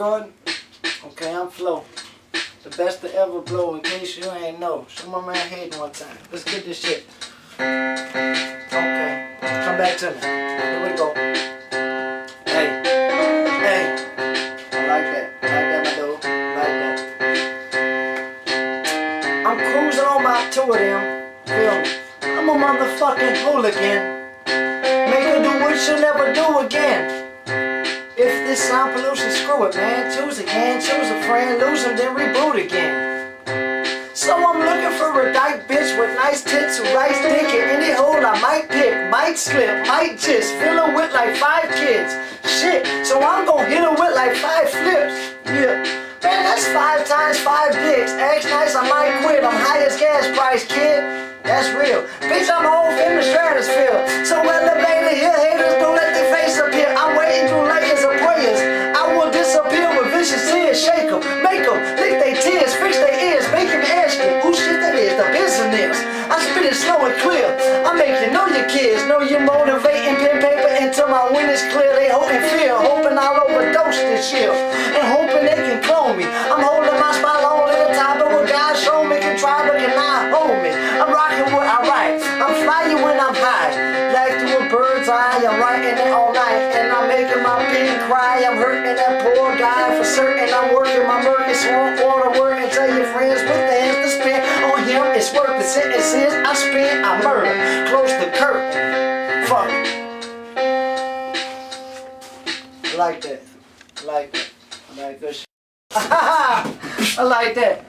recording? Okay, I'm Flo. The best to ever blow, in case you ain't know. Show my man Hayden one time. Let's get this shit. Okay, come back to me. Here we go. Hey, hey. I like that. I like that, my dude. I like that. I'm cruising on my tour, them. Feel me? I'm a motherfucking hooligan. Make her do what she'll never do again. If this sound pollution, screw it, man. Choose again, choose a friend, lose them, then reboot again. So I'm looking for a dyke bitch with nice tits, who likes dick in any hole I might pick, might slip, might just fill her with like 5 kids. Shit, so I'm gonna hit her with like 5 flips. Yeah, man, that's 5 times 5 dicks. Act nice, I might quit. I'm high as gas price, kid. That's real. Bitch, I'm off in the stratosphere. So elevator here, haters don't let their face appear. I'm waiting through layers of prayers. I will disappear with vicious tears. Shake them, make them, lick their tears, fix their ears, make them ask you who shit that is, the business. I spit it slow and clear. I make you know your kids, know you motivating pen paper until my win is clear. They hope and fear, hoping I'll overdose this year, and hoping they can clone me. I'm holding my spot on to the top of what God showed me can try, but cannot hold me. I'm rocking what I write. I'm flying when I'm high. Like through a bird's eye, I'm writing it all night, and I'm making my pen cry. I'm hurting that poor guy for certain. I'm working my murky swamp water work and tell your friends put the hands to spend on him. It's worth the sentences I spent. I murder. Close the curtain. Fuck it. I like that. I like that. I like that shit. I like that.